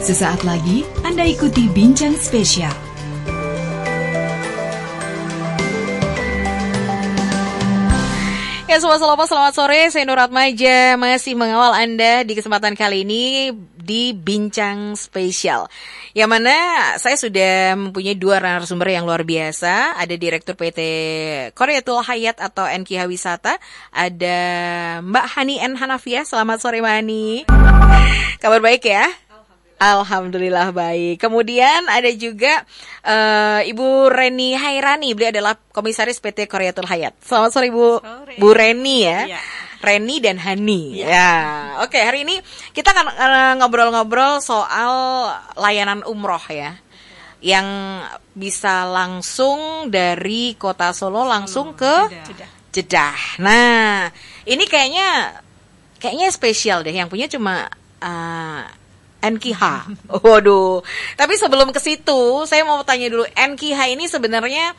Sesaat lagi Anda ikuti Bincang Spesial. Ya, selamat sore, saya Nur Atmaja masih mengawal Anda di kesempatan kali ini di Bincang Spesial. Yang mana saya sudah mempunyai dua narasumber yang luar biasa. Ada Direktur PT Qaryattul Hayat atau NKH Wisata, ada Mbak Hani N. Hanafiah. Selamat sore Mbak Hani. Kabar baik ya? Alhamdulillah baik. Kemudian ada juga Ibu Reni Hairani. Beliau adalah Komisaris PT Qaryattul Hayat. Selamat sore Bu. Sore. Bu Reni ya. Iya. Reni dan Hani. Ya. Oke, hari ini kita akan ngobrol-ngobrol soal layanan umroh ya. Yang bisa langsung dari Kota Solo langsung ke Jeddah. Nah, ini kayaknya spesial deh. Yang punya cuma NKH. Waduh. Tapi sebelum ke situ, saya mau tanya dulu, NKH ini sebenarnya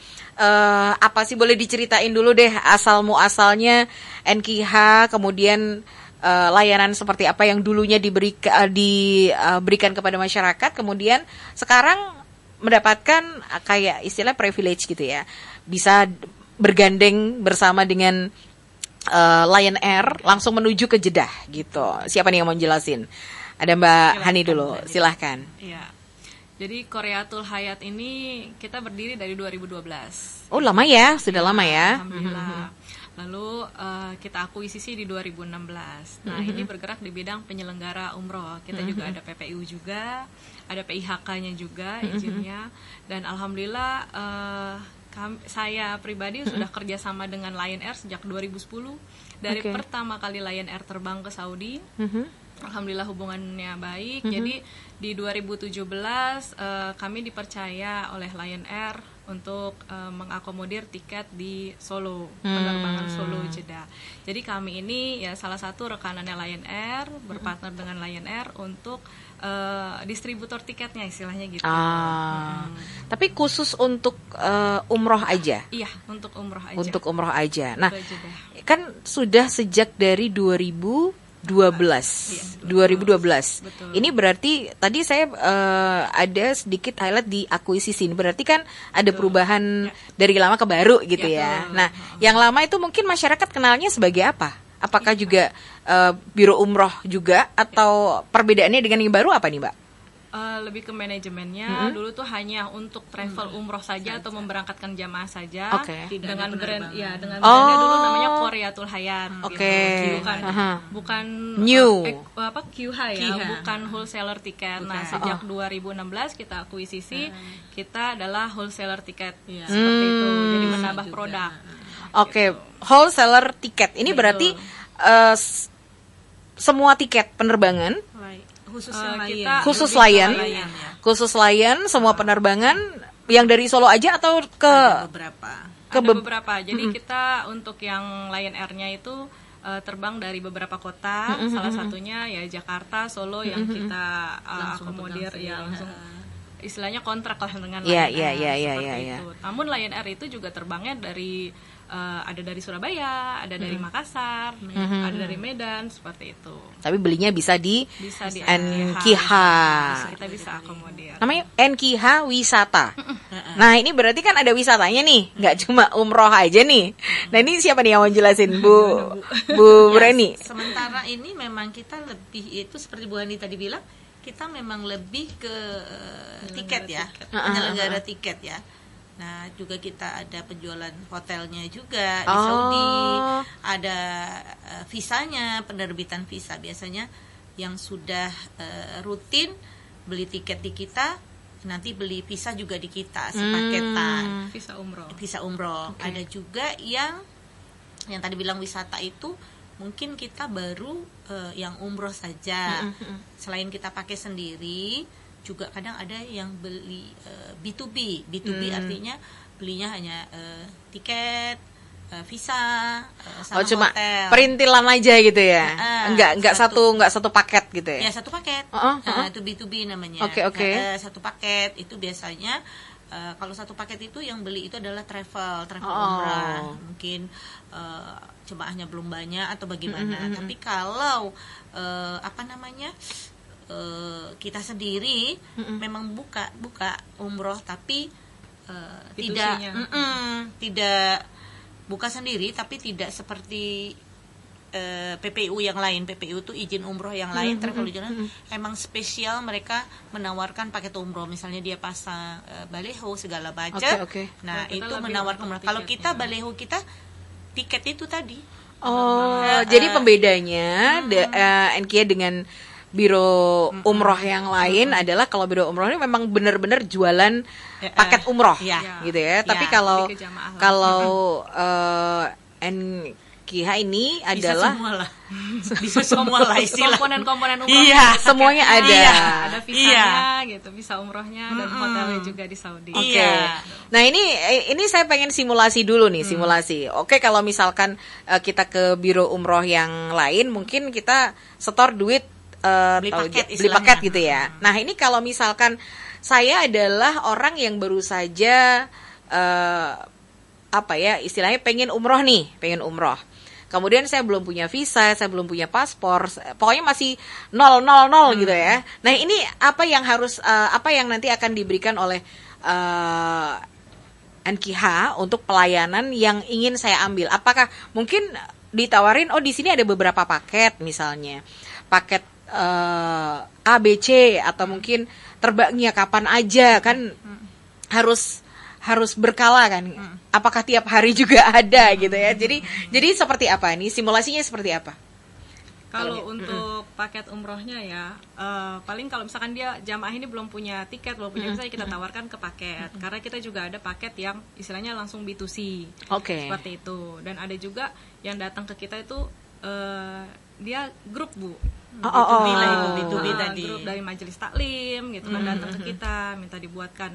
apa sih, boleh diceritain dulu deh asal muasalnya NKH, kemudian layanan seperti apa yang dulunya diberikan kepada masyarakat, kemudian sekarang mendapatkan kayak istilah privilege gitu ya. Bisa bergandeng bersama dengan Lion Air langsung menuju ke Jeddah gitu. Siapa nih yang mau jelasin? Ada Mbak Hani dulu, silahkan. Iya. Jadi Qaryattul Hayat ini kita berdiri dari 2012. Oh lama ya, sudah lama ya. Alhamdulillah. Lalu kita akuisisi di 2016. Nah ini bergerak di bidang penyelenggara umroh. Kita juga ada PPU juga, ada PIHK-nya juga izinnya. Dan alhamdulillah saya pribadi sudah kerjasama dengan Lion Air sejak 2010. Dari pertama kali Lion Air terbang ke Saudi. Alhamdulillah hubungannya baik. Jadi di 2017 kami dipercaya oleh Lion Air untuk mengakomodir tiket di Solo, penerbangan Solo Jeddah. Jadi kami ini ya salah satu rekanannya Lion Air, berpartner dengan Lion Air untuk distributor tiketnya istilahnya gitu. Tapi khusus untuk umroh aja? Iya, untuk umroh aja. Untuk umroh aja. Nah, kan sudah sejak dari 2012. Betul. Ini berarti tadi saya ada sedikit highlight di akuisisi. Berarti kan ada perubahan dari lama ke baru gitu ya. Nah, yang lama itu mungkin masyarakat kenalnya sebagai apa? Apakah juga biro umroh juga atau perbedaannya dengan yang baru apa nih, Mbak? Lebih ke manajemennya. Dulu tuh hanya untuk travel umroh saja atau memberangkatkan jamaah saja. Dengan brand brandnya dulu namanya Qaryattul Hayat. Gitu. Bukan new QH ya, bukan wholesaler tiket. Nah, sejak 2016 kita akuisisi, kita adalah wholesaler tiket. Seperti itu. Jadi menambah produk. Wholesaler tiket. Ini berarti semua tiket penerbangan khusus Lion semua penerbangan yang dari Solo aja atau ada beberapa. Jadi kita untuk yang Lion Air-nya itu terbang dari beberapa kota, salah satunya ya Jakarta, Solo yang kita akomodir ya langsung istilahnya kontrak lah dengan Lion Air. Itu. Namun Lion Air itu juga terbangnya dari ada dari Surabaya, ada dari Makassar, ada dari Medan, seperti itu. Tapi belinya bisa di NKH. Kita bisa akomodir. Namanya NKH Wisata. Nah, ini berarti kan ada wisatanya nih, nggak cuma umroh aja nih. Nah, ini siapa nih yang mau jelasin, Bu Reni? Sementara ini memang kita lebih itu seperti Bu Hani tadi bilang, kita memang lebih ke tiket ya, penyelenggara tiket ya. Nah, juga kita ada penjualan hotelnya juga di Saudi, ada visanya, penerbitan visa. Biasanya yang sudah rutin beli tiket di kita, nanti beli visa juga di kita, sepaketan. Visa umroh. Ada juga yang tadi bilang wisata itu, mungkin kita baru yang umroh saja. Selain kita pakai sendiri, juga kadang ada yang beli B2B. B2B artinya belinya hanya tiket, visa, sama cuma hotel. Perintilan aja gitu ya. Enggak satu paket gitu ya. Ya, satu paket. Itu B2B namanya. Satu paket itu biasanya kalau satu paket itu yang beli itu adalah travel umrah. Mungkin jemaahnya belum banyak atau bagaimana. Tapi kalau kita sendiri memang buka umroh, tapi tidak buka sendiri, tapi tidak seperti PPU yang lain. PPU itu izin umroh yang lain, travel agent emang spesial, mereka menawarkan paket umroh, misalnya dia pasang baleho segala macam. Nah, itu menawarkan umroh. Kalau kita baleho kita tiket itu tadi. Jadi pembedanya Enkia dengan biro umroh yang lain adalah kalau biro umroh ini memang benar-benar jualan paket umroh, gitu ya. Tapi kalau NKH ini adalah bisa semua lah istilah komponen umroh. Semuanya ada. Ada visanya gitu, visa umrohnya dan hotelnya juga di Saudi. Nah, ini saya pengen simulasi dulu nih, simulasi. Kalau misalkan kita ke biro umroh yang lain, mungkin kita setor duit beli paket gitu ya. Nah, ini kalau misalkan saya adalah orang yang baru saja istilahnya pengen umroh. Kemudian saya belum punya visa, saya belum punya paspor, pokoknya masih 000 gitu ya. Nah, ini apa yang nanti akan diberikan oleh NKH untuk pelayanan yang ingin saya ambil? Apakah mungkin ditawarin, di sini ada beberapa paket, misalnya paket A, B, C, atau mungkin terbangnya kapan aja, kan harus berkala kan. Apakah tiap hari juga ada gitu ya. Jadi seperti apa nih, simulasinya seperti apa? Kalau untuk paket umrohnya ya, paling kalau misalkan dia jamaah ini belum punya tiket, belum punya visa, kita tawarkan ke paket. Karena kita juga ada paket yang istilahnya langsung B2C, seperti itu. Dan ada juga yang datang ke kita itu dia grup, Bu. B2B tadi. Grup dari majelis taklim gitu kan, datang ke kita minta dibuatkan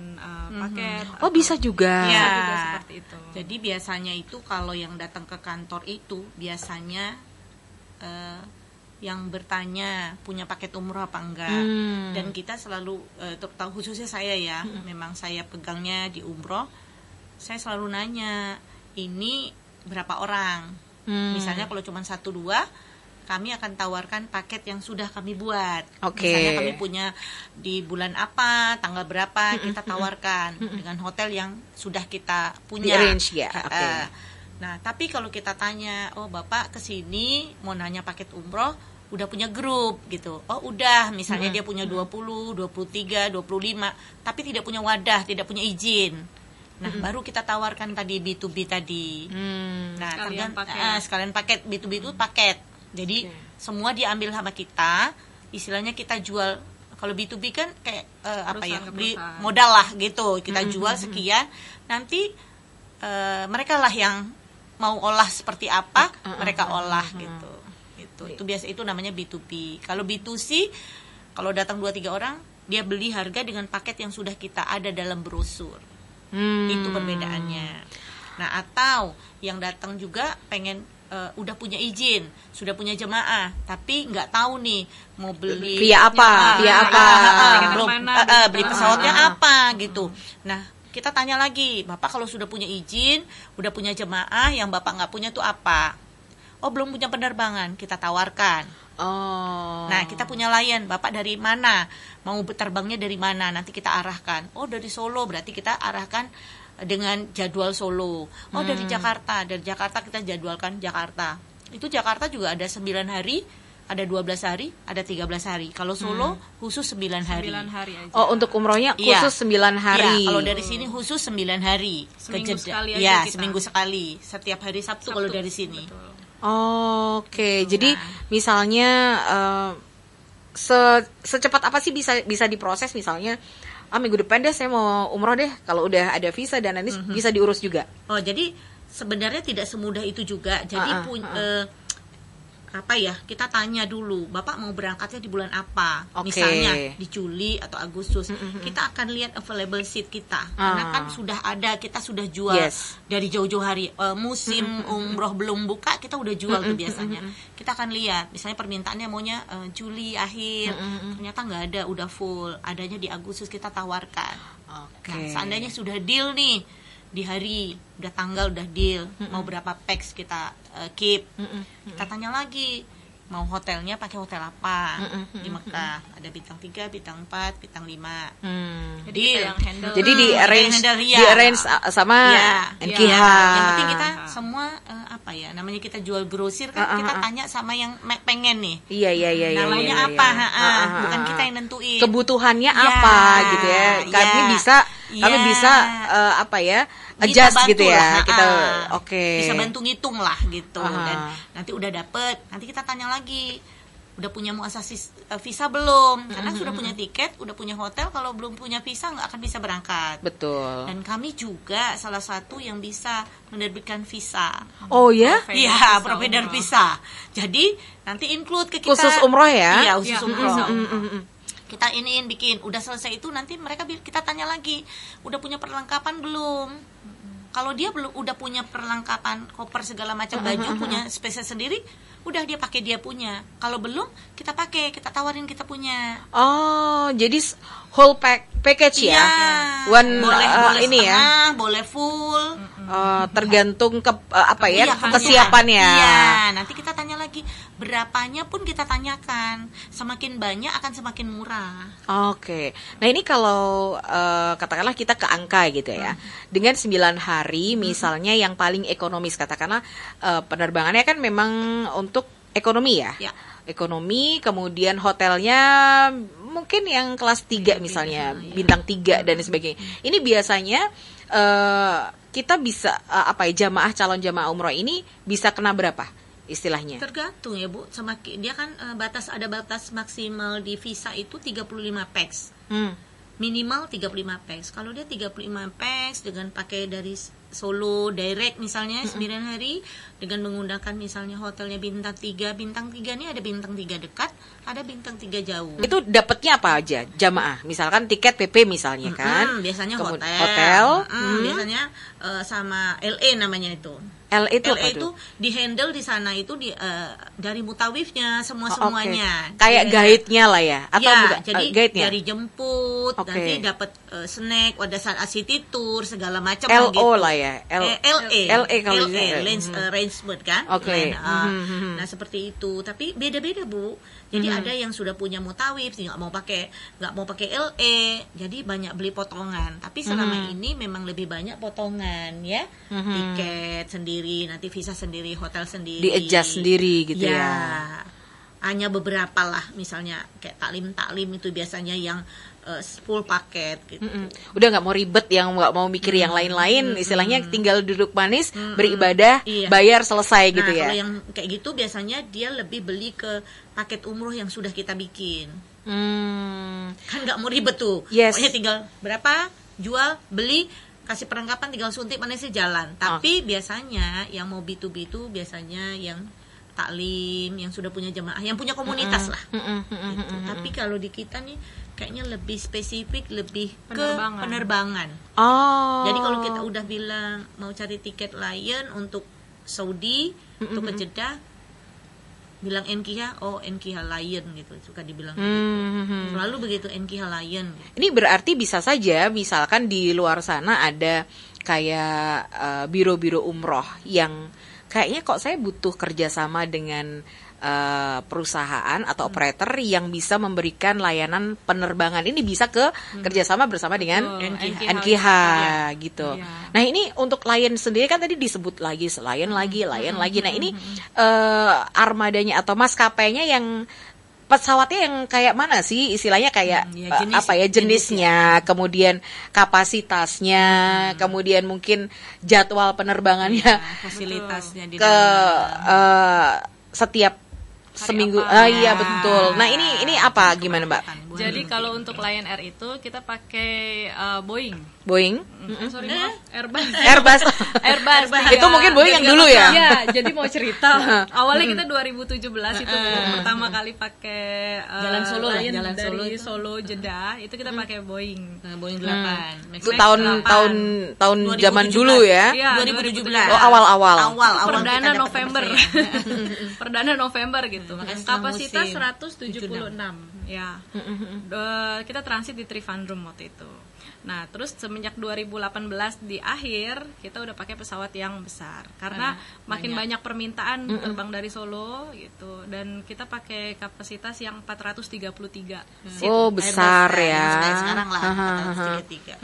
paket. Bisa juga. Bisa juga seperti itu. Jadi biasanya itu kalau yang datang ke kantor itu biasanya yang bertanya punya paket umroh apa enggak. Dan kita selalu terutama khususnya saya ya, memang saya pegangnya di umroh, saya selalu nanya, ini berapa orang? Misalnya kalau cuma 1-2, kami akan tawarkan paket yang sudah kami buat. Misalnya kami punya di bulan apa, tanggal berapa, kita tawarkan dengan hotel yang sudah kita punya. Di-arrange ya. Nah, tapi kalau kita tanya, Bapak kesini mau nanya paket umroh, udah punya grup gitu. Udah, misalnya dia punya 20, 23, 25, tapi tidak punya wadah, tidak punya izin. Nah, baru kita tawarkan tadi B2B tadi. Nah, sekalian paket B2B itu paket. Jadi semua diambil sama kita, istilahnya kita jual. Kalau B2B kan kayak beli modal lah gitu, kita jual sekian, nanti mereka lah yang mau olah seperti apa, mereka olah gitu. Itu biasa, itu namanya B2B. Kalau B2C, kalau datang 2-3 orang, dia beli harga dengan paket yang sudah kita ada dalam brosur. Itu perbedaannya. Nah, atau yang datang juga pengen udah punya izin, sudah punya jemaah, tapi nggak tahu nih mau beli via apa, beli pesawatnya apa gitu. Nah, kita tanya lagi, Bapak kalau sudah punya izin, udah punya jemaah, yang Bapak nggak punya tuh apa? Belum punya penerbangan, kita tawarkan. Nah, kita punya layan, Bapak dari mana? Mau terbangnya dari mana? Nanti kita arahkan. Dari Solo, berarti kita arahkan dengan jadwal Solo. Dari Jakarta kita jadwalkan Jakarta. Itu Jakarta juga ada 9 hari, ada 12 hari, ada 13 hari. Kalau Solo khusus 9 hari. 9 hari aja. Untuk umrohnya khusus 9 hari. Kalau dari sini khusus 9 hari. Seminggu sekali aja kita. Seminggu sekali. Setiap hari Sabtu kalau dari sini. Betul. Jadi misalnya secepat apa sih bisa diproses, misalnya minggu depan deh saya mau umroh deh, kalau udah ada visa dan nanti bisa diurus juga. Jadi sebenarnya tidak semudah itu juga. Jadi kita tanya dulu, Bapak mau berangkatnya di bulan apa? Misalnya di Juli atau Agustus. Kita akan lihat available seat kita, karena kan sudah ada, kita sudah jual dari jauh-jauh hari. Musim umroh belum buka, kita udah jual tuh biasanya. Kita akan lihat, misalnya permintaannya maunya Juli akhir, ternyata nggak ada, udah full. Adanya di Agustus, kita tawarkan. Nah, seandainya sudah deal nih, di hari udah tanggal udah deal, mau berapa packs kita keep, kita tanya lagi, mau hotelnya pakai hotel apa di Mekah. Ada bintang 3, bintang 4, bintang 5. Jadi kita yang handle. Jadi di arrange sama NKH. Yang penting kita semua apa ya? Namanya kita jual grosir kan, kita tanya sama yang pengen nih. Iya. Namanya apa? Bukan kita yang nentuin. Kebutuhannya apa gitu ya. Kami bisa apa ya? Adjust gitu ya. Kita bisa bantu ngitung lah gitu. Dan nanti udah dapet, nanti kita tanya lagi. Udah punya muasas visa belum? Karena sudah punya tiket, udah punya hotel, kalau belum punya visa nggak akan bisa berangkat. Betul. Dan kami juga salah satu yang bisa menerbitkan visa. Oh ya? Iya, provider visa. Jadi nanti include ke kita. Khusus umroh ya? Iya, khusus umroh. Kita bikin. Udah selesai itu nanti kita tanya lagi, udah punya perlengkapan belum? Kalau dia udah punya perlengkapan koper segala macam, baju, punya spesial sendiri, udah dia pakai dia punya. Kalau belum, kita tawarin kita punya. Oh, jadi whole package ya? Boleh ini setengah, ya? Boleh full. Tergantung kesiapannya. Iya, nanti kita tanya lagi, berapanya pun kita tanyakan. Semakin banyak akan semakin murah. Oke. Nah, ini kalau katakanlah kita ke angka gitu ya. Dengan 9 hari misalnya yang paling ekonomis, katakanlah penerbangannya kan memang untuk ekonomi ya. Ekonomi, kemudian hotelnya mungkin yang kelas 3 misalnya, bintang 3 dan sebagainya. Ini biasanya kita bisa calon jamaah umroh ini bisa kena berapa istilahnya? Tergantung ya Bu, dia kan ada batas maksimal di visa itu 35 pax. Minimal 35 pax. Kalau dia 35 pax dengan pakai dari Solo direct misalnya 9 hari dengan menggunakan misalnya hotelnya bintang 3. Bintang 3 ini ada bintang 3 dekat, ada bintang 3 jauh. Itu dapatnya apa aja jamaah? Misalkan tiket PP misalnya kan. Biasanya hotel. Biasanya sama LA namanya itu. LA itu di handle di sana itu dari mutawifnya semuanya. Kayak guide-nya lah ya atau jadi guide-nya? dari jemput, nanti dapat snack, ada city tour segala macam LO gitu. lah ya. LA kalau arrangement kan. Nah, seperti itu. Tapi beda-beda Bu. Jadi ada yang sudah punya mutawif, nggak mau pakai LA, jadi banyak beli potongan. Tapi selama ini memang lebih banyak potongan ya, tiket sendiri, nanti visa sendiri, hotel sendiri, di-adjust sendiri gitu ya. Hanya beberapa lah, misalnya kayak taklim itu biasanya yang full paket gitu. Udah nggak mau ribet, yang nggak mau mikir yang lain-lain, istilahnya tinggal duduk manis, beribadah, bayar selesai gitu ya. Kalau yang kayak gitu biasanya dia lebih beli ke paket umroh yang sudah kita bikin. Kan nggak mau ribet tuh. Pokoknya tinggal berapa, jual, beli, kasih perlengkapan, tinggal suntik manisnya jalan. Tapi biasanya yang mau B2B itu biasanya yang taklim, yang sudah punya jemaah, yang punya komunitas lah. Gitu. Tapi kalau di kita nih kayaknya lebih spesifik, lebih ke penerbangan. Jadi kalau kita udah bilang mau cari tiket Lion untuk Saudi, untuk ke Jeddah, bilang NKH, NKH Lion gitu, suka dibilang gitu. Selalu begitu, NKH Lion. Ini berarti bisa saja misalkan di luar sana ada kayak biro-biro umroh yang kayaknya kok saya butuh kerjasama dengan perusahaan atau operator yang bisa memberikan layanan penerbangan. Ini bisa kerjasama bersama dengan NKH gitu. Nah, ini untuk Lion sendiri kan tadi disebut lagi Lion lagi. Nah, ini armadanya atau maskapainya yang pesawatnya yang kayak mana sih istilahnya, kayak jenisnya, kemudian kapasitasnya, kemudian mungkin jadwal penerbangannya, fasilitasnya di setiap seminggu. Iya betul. Nah, ini apa gimana Mbak? Jadi kalau untuk Lion Air itu kita pakai Boeing. Airbus. Itu mungkin Boeing yang dulu ya. Iya, jadi mau cerita. Awalnya kita 2017 itu pertama kali pakai Jalan Solo dari Solo Jeddah, itu kita pakai Boeing 8. Itu tahun zaman dulu ya. 2017. Awal-awal. Perdana November. Perdana November gitu. Kapasitas 176 ya. Kita transit di Trivandrum waktu itu. Nah, terus semenjak 2018 di akhir kita udah pakai pesawat yang besar karena makin banyak permintaan terbang dari Solo gitu, dan kita pakai kapasitas yang 433 seat. Oh, besar ya. Kayak sekarang lah 433.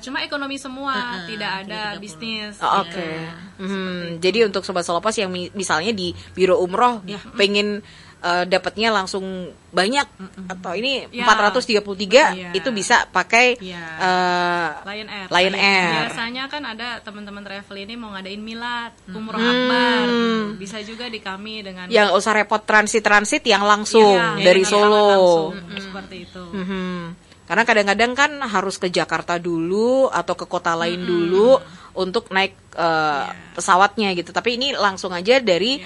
Cuma ekonomi semua, tidak ada 330. bisnis. Oke. Jadi untuk sobat Solopas yang misalnya di Biro Umroh pengen dapatnya langsung banyak atau ini 433 itu bisa pakai Lion Air. Biasanya kan ada teman-teman travel ini mau ngadain milad, umroh akbar, bisa juga di kami dengan yang usah repot transit yang langsung dari Solo. Seperti itu. Karena kadang-kadang kan harus ke Jakarta dulu atau ke kota lain dulu untuk naik pesawatnya gitu. Tapi ini langsung aja dari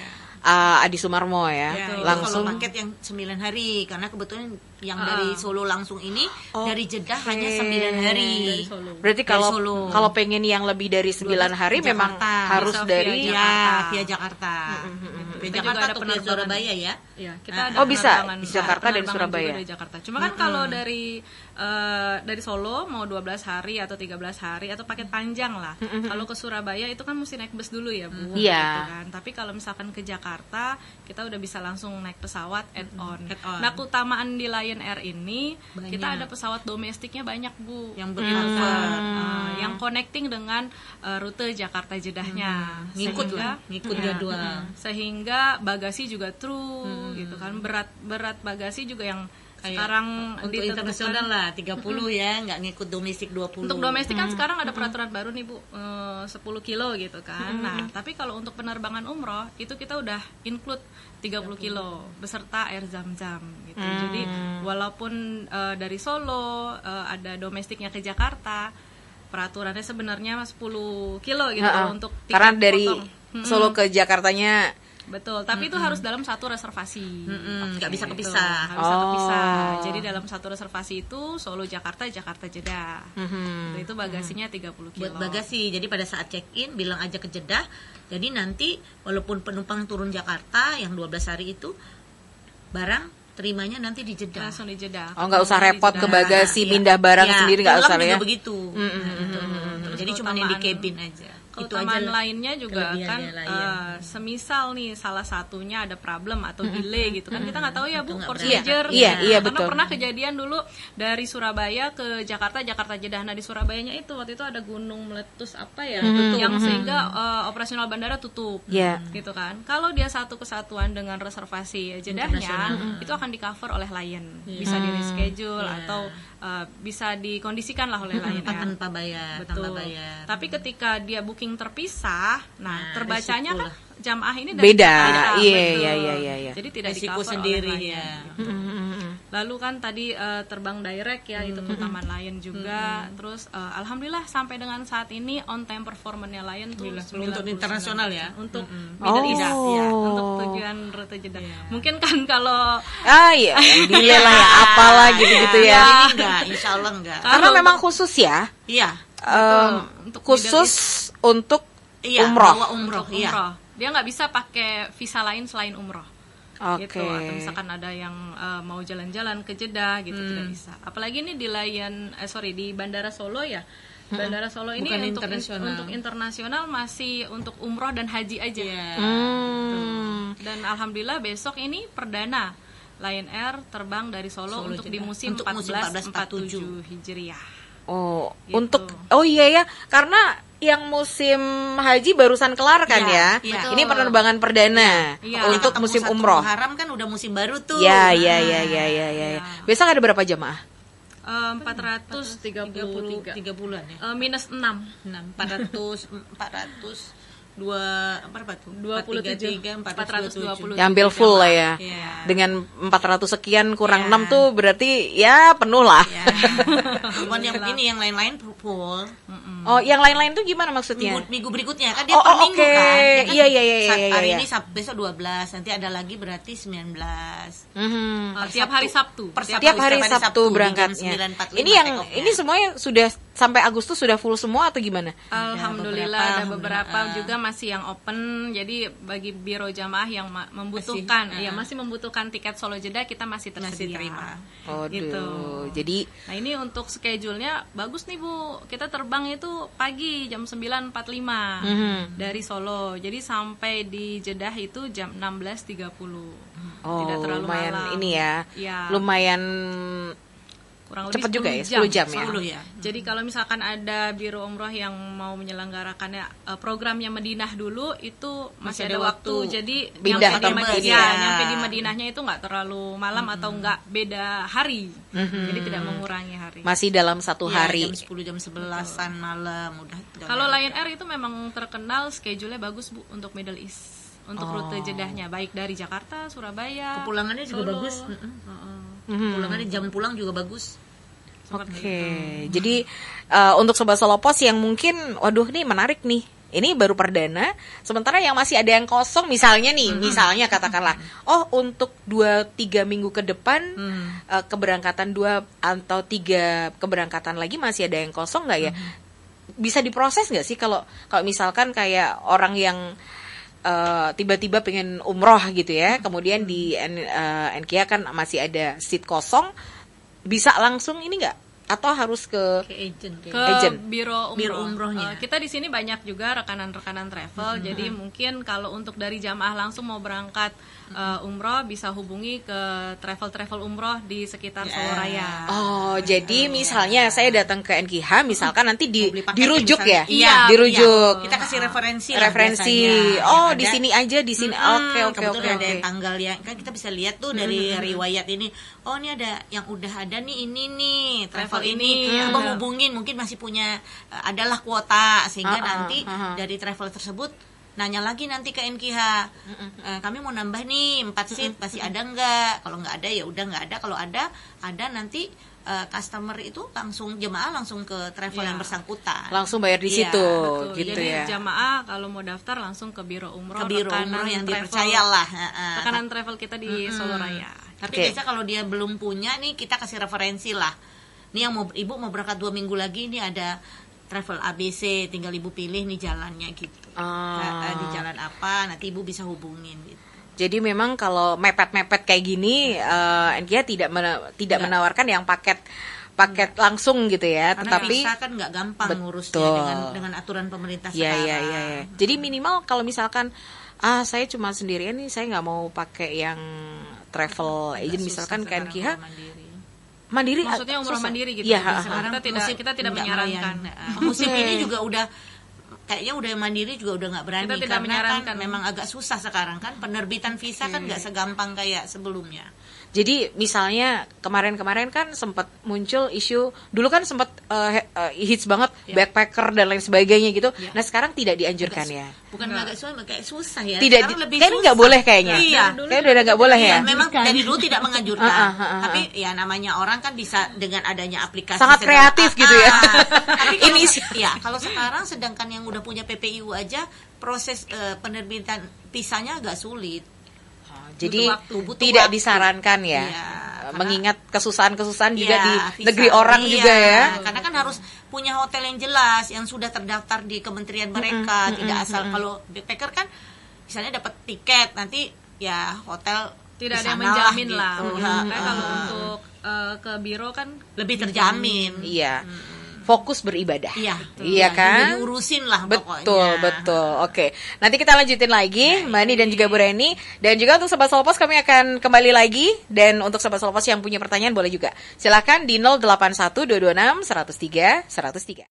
Adi Sumarmo ya, langsung. Kalau paket yang 9 hari, karena kebetulan yang dari Solo langsung ini dari Jeddah hanya 9 hari. Berarti kalau pengen yang lebih dari 9 hari memang harus dari via Jakarta. Via Jakarta atau via Surabaya ya? Iya, kita ada bisa penerbangan di Jakarta dan penerbangan Surabaya. juga dari Jakarta. Cuma kan kalau dari Solo mau 12 hari atau 13 hari atau paket panjang lah. Kalau ke Surabaya itu kan mesti naik bus dulu ya, Bu. Iya. Gitu kan. Tapi kalau misalkan ke Jakarta, kita udah bisa langsung naik pesawat add-on. Nah, keutamaan di Lion Air ini kita ada pesawat domestiknya banyak, Bu. Yang berkover, yang connecting dengan rute Jakarta Jedahnya. ngikut jadwal. Sehingga bagasi juga true gitu kan. Berat bagasi juga yang sekarang untuk internasional lah 30 ya, nggak ngikut domestik 20. Untuk domestik kan sekarang ada peraturan baru nih, Bu, 10 kilo gitu kan. Nah, tapi kalau untuk penerbangan umroh itu kita udah include 30 kilo beserta air zam-zam gitu. Jadi walaupun dari Solo ada domestiknya ke Jakarta, peraturannya sebenarnya 10 kilo gitu untuk tiket karena dari potong. Solo ke Jakartanya. Betul, tapi itu harus dalam satu reservasi. Nggak bisa kepisah. Nggak bisa kepisah. Jadi dalam satu reservasi itu Solo Jakarta, Jakarta Jeddah. Itu bagasinya 30 kilo. Buat bagasi, jadi pada saat check-in bilang aja ke Jeddah. Jadi nanti walaupun penumpang turun Jakarta yang 12 hari itu, barang terimanya nanti di Jeddah. Langsung di Jeddah. Oh, nggak usah repot ke bagasi, pindah barang sendiri nggak usah ya. Begitu. Jadi cuma yang di cabin aja. Keutamaan lainnya juga kan semisal nih salah satunya ada problem atau delay gitu kan, kita nggak tahu ya, Bu, procedure. Iya, karena betul. pernah kejadian dulu dari Surabaya ke Jakarta, Jakarta Jeddah. Nah, di Surabayanya itu waktu itu ada gunung meletus apa ya, yang sehingga operasional bandara tutup. Gitu kan. Kalau dia satu kesatuan dengan reservasi Jeddahnya, itu akan di-cover oleh Lion. Bisa di reschedule atau bisa dikondisikan lah oleh Lion Air. Tanpa bayar. Tapi ketika dia booking terpisah, terbacanya kan jamaah ini beda. Iya. Jadi tidak risiko di-cover sendiri oleh ya. Lalu kan tadi terbang direct ya, itu keutamaan Lion juga. Terus alhamdulillah sampai dengan saat ini on time performance-nya Lion tuh untuk internasional ya. Untuk Middle East ya, untuk tujuan rute Jeddah. Mungkin kan kalau delay lah ya, apalah gitu-gitu ya. Ini enggak, insya Allah enggak. Karena memang khusus ya. Iya. Untuk khusus untuk umroh. Bawa umroh. Iya. Dia nggak bisa pakai visa lain selain umroh. Gitu. Atau misalkan ada yang mau jalan-jalan ke Jeddah gitu, tidak bisa. Apalagi ini di di Bandara Solo ya. Bandara Solo ini untuk internasional masih untuk umroh dan haji aja. Dan alhamdulillah besok ini perdana Lion Air terbang dari Solo untuk di musim 1447 Hijriah. Oh, gitu. Karena yang musim haji barusan kelar kan ya. Ini penerbangan perdana untuk musim umroh. Haram kan udah musim baru tuh. Ya. Besok ada berapa jamaah? 433 bulan ya. Minus 6. 420. Ya, ambil full lah ya. Dengan 400 sekian kurang 6 tuh berarti ya penuh lah. Yang lain-lain full. Oh, yang lain-lain tuh gimana maksudnya? Minggu berikutnya kan dia per minggu kan. Iya. Hari ini besok 12, nanti ada lagi berarti 19. Tiap hari Sabtu. Tiap hari Sabtu berangkatnya. Ini semuanya sudah sampai Agustus sudah full semua atau gimana? Alhamdulillah ada beberapa juga masih yang open. Jadi bagi biro jamaah yang membutuhkan, masih membutuhkan tiket Solo Jeddah, kita masih tersedia. terima. Gitu. Jadi Nah ini untuk schedule-nya bagus nih Bu. Kita terbang itu pagi jam 9.45 dari Solo. Jadi sampai di Jeddah itu jam 16.30. Tidak terlalu lumayan malam. ini ya. Ya. Lumayan Kurang lebih cepat juga ya, 10 jam ya. 10 ya. Jadi kalau misalkan ada biro umroh yang mau menyelenggarakannya programnya Madinah dulu, itu masih ada waktu. Jadi Pindah nyampe di tempat Madinah, ya. nyampe di Madinahnya itu nggak terlalu malam atau nggak beda hari. Jadi tidak mengurangi hari. Masih dalam satu hari. Jam 10 jam 11-an malam udah. Kalau Lion Air itu memang terkenal schedule-nya bagus Bu untuk Middle East. Untuk rute Jeddahnya baik dari Jakarta, Surabaya. Kepulangannya juga Solo. bagus. Pulangannya jam pulang juga bagus. Oke. Jadi untuk Sobat Solo Pos yang mungkin waduh nih menarik nih. Ini baru perdana, sementara yang masih ada yang kosong misalnya nih, misalnya katakanlah, untuk 2-3 minggu ke depan keberangkatan 2 atau 3 keberangkatan lagi masih ada yang kosong nggak ya? Bisa diproses nggak sih kalau misalkan kayak orang yang tiba-tiba pengen umroh gitu ya, kemudian di NKIA kan masih ada seat kosong, bisa langsung ini nggak? Atau harus ke agent biro umrohnya. Kita di sini banyak juga rekan-rekan travel. Jadi mungkin kalau untuk dari jamaah langsung mau berangkat umroh bisa hubungi ke travel umroh di sekitar Solo Raya. Jadi misalnya saya datang ke NKIH, misalkan nanti dirujuk ya? misalnya. Iya, dirujuk. Kita kasih referensi. Di sini aja, di sini. Oke. Ada yang tanggal ya. Kan kita bisa lihat tuh dari riwayat ini. Oh, ini ada yang udah ada nih, ini nih travel ini. Coba hubungin, mungkin masih punya adalah kuota sehingga nanti dari travel tersebut nanya lagi nanti ke NKIH, kami mau nambah nih 4 seat, masih ada nggak? Kalau nggak ada ya udah nggak ada. Kalau ada nanti customer itu jemaah langsung ke travel yang bersangkutan, langsung bayar di situ. Betul. Gitu. Jadi ya. jamaah kalau mau daftar langsung ke biro umroh, yang dipercaya lah. Rekanan travel kita di Solo Raya. Tapi biasa kalau dia belum punya nih, kita kasih referensi lah. Nih yang ibu mau berangkat 2 minggu lagi, ini ada travel ABC, tinggal ibu pilih nih jalannya gitu. Di jalan apa, nanti ibu bisa hubungin gitu. Jadi memang kalau mepet-mepet kayak gini, NKIA tidak menawarkan yang paket langsung gitu ya. Karena tetapi visa kan nggak gampang ngurusnya dengan aturan pemerintah sekarang. Iya. Jadi minimal kalau misalkan saya cuma sendirian nih, saya nggak mau pakai yang travel agent misalkan ke NKIA. Mandiri, maksudnya umroh mandiri gitu. Ya, sekarang kita tidak menyarankan. Musim ini juga kayaknya udah mandiri juga udah nggak berani, kita tidak menyarankan. Kan memang agak susah sekarang kan penerbitan visa kan nggak segampang kayak sebelumnya. Jadi misalnya kemarin kan sempat muncul isu, dulu kan sempat hits banget backpacker dan lain sebagainya gitu. Nah sekarang tidak dianjurkan ya. Bukan agak susah ya. Tidak, kan nggak boleh kayaknya. Iya. Kayak udah nggak boleh ya. Memang dari dulu tidak menganjurkan. Tapi ya namanya orang kan bisa dengan adanya aplikasi. Sangat kreatif gitu ya. Tapi kalau sekarang sedangkan yang udah punya PPIU aja proses penerbitan visanya agak sulit. Jadi butuh tidak waktu. disarankan ya, mengingat kesusahan-kesusahan juga di visa, negeri orang juga ya. Karena kan harus punya hotel yang jelas, yang sudah terdaftar di kementerian mereka, tidak asal kalau backpacker kan, misalnya dapat tiket nanti ya hotel tidak ada yang menjamin gitu. lah. Makanya kalau untuk ke biro kan lebih terjamin. Iya. Fokus beribadah. Iya kan? Diurusin lah pokoknya. Betul. Oke. Nanti kita lanjutin lagi, Mbak Ani dan juga Bu Reni. Dan juga untuk Sobat Solo Pos kami akan kembali lagi. Dan untuk Sobat Solo Pos yang punya pertanyaan boleh juga. Silakan di 081226 103 103.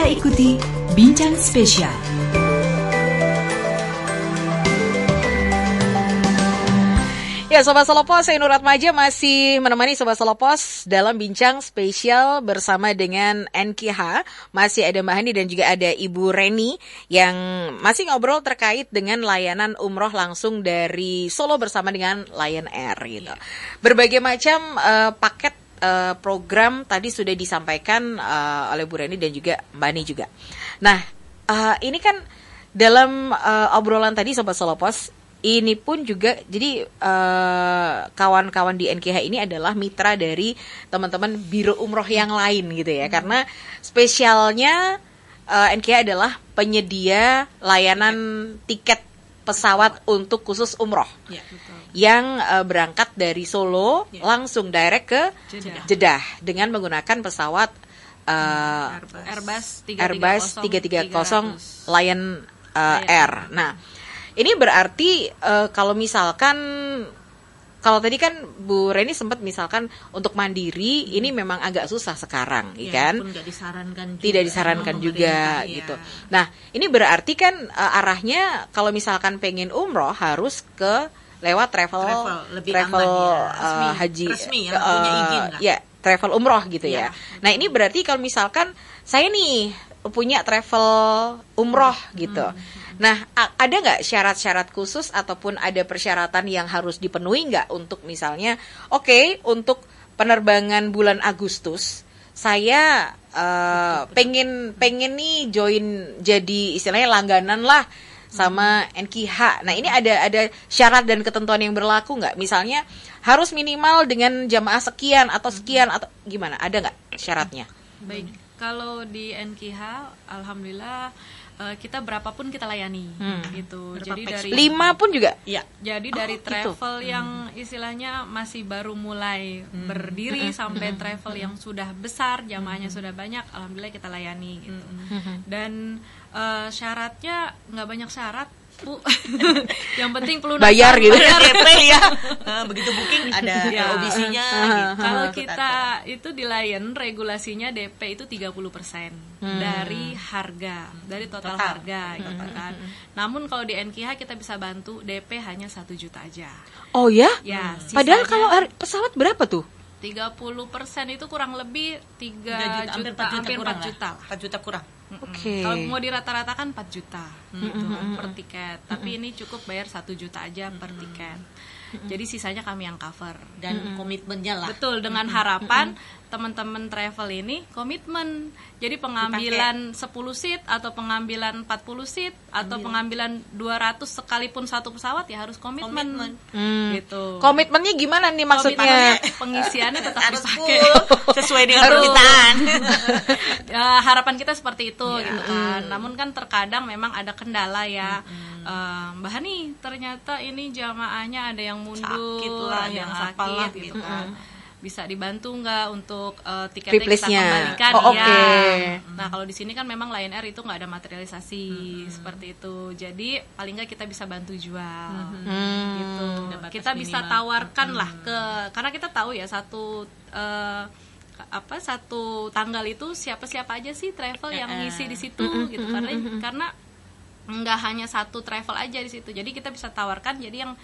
Anda ikuti Bincang Spesial. Ya, Sobat Selopos, saya Nur Atmaja masih menemani Sobat Selopos dalam Bincang Spesial bersama dengan NKH. Masih ada Mbak Hani dan juga ada Ibu Reni yang masih ngobrol terkait dengan layanan umroh langsung dari Solo bersama dengan Lion Air gitu. Berbagai macam paket program tadi sudah disampaikan oleh Bu Reni dan juga Mbak Hani juga. Nah, ini kan dalam obrolan tadi Sobat Selopos, ini pun juga jadi kawan-kawan di NKH ini adalah mitra dari teman-teman biro umroh yang lain gitu ya. Karena spesialnya NKH adalah penyedia layanan tiket pesawat untuk khusus umroh. Ya, betul. Yang berangkat dari Solo langsung direct ke Jeddah dengan menggunakan pesawat Airbus 330 Lion Air. Nah, ini berarti kalau misalkan, kalau tadi kan Bu Reni sempat misalkan untuk mandiri ini memang agak susah sekarang, kan? Tidak disarankan juga gitu. Nah, ini berarti kan arahnya kalau misalkan pengen umroh harus ke lewat travel haji resmi yang punya izin lah. Ya, travel umroh gitu ya. Nah, ini berarti kalau misalkan saya nih punya travel umroh gitu. Nah, ada nggak syarat-syarat khusus ataupun ada persyaratan yang harus dipenuhi nggak untuk misalnya, untuk penerbangan bulan Agustus, saya pengen nih join jadi istilahnya langganan lah sama NKH. Nah, ini ada syarat dan ketentuan yang berlaku nggak? Misalnya harus minimal dengan jamaah sekian atau gimana? Ada nggak syaratnya? Baik, kalau di NKH, alhamdulillah kita berapapun kita layani gitu. Jadi dari 5 pun juga. Ya. Jadi dari travel gitu. yang istilahnya masih baru mulai berdiri sampai travel yang sudah besar, jamaahnya sudah banyak, alhamdulillah kita layani gitu. Dan syaratnya nggak banyak syarat, Bu. Yang penting pelunasan bayar gitu. DP ya. Begitu booking ada audisinya gitu. Kalau kita itu di Lion regulasinya DP itu 30% dari harga, dari total harga gitu kan. Namun kalau di NKH kita bisa bantu DP hanya 1 juta aja. Oh ya? Ya, padahal kalau pesawat berapa tuh? 30% itu kurang lebih 3 juta, hampir 4 juta. 4 juta kurang. Oke. Kalau mau dirata-ratakan 4 juta gitu per tiket. Tapi ini cukup bayar 1 juta aja per tiket. Jadi sisanya kami yang cover. Dan komitmennya lah. Betul, dengan harapan teman-teman travel ini komitmen. Jadi pengambilan 10 seat atau pengambilan 40 seat atau pengambilan 200 sekalipun satu pesawat ya harus komitmen. Gitu. Komitmennya gimana nih maksudnya? Pengisiannya tetap harus dipakai sesuai dengan permintaan. Ya, harapan kita seperti itu gitu kan. Namun kan terkadang memang ada kendala ya. Mbak Hani, ternyata ini jamaahnya ada yang mundur, sakit lah, ada yang apalah, sakit gitu gitu. kan. Bisa dibantu nggak untuk tiketnya Replace-nya? kita kembalikan? Oh, ya. oke. Nah, kalau di sini kan memang Lion Air itu nggak ada materialisasi seperti itu. Jadi paling nggak kita bisa bantu jual, gitu. Kita bisa tawarkan lah karena kita tahu ya satu tanggal itu siapa aja sih travel yang ngisi di situ gitu. Karena nggak hanya satu travel aja di situ. Jadi kita bisa tawarkan. Jadi yang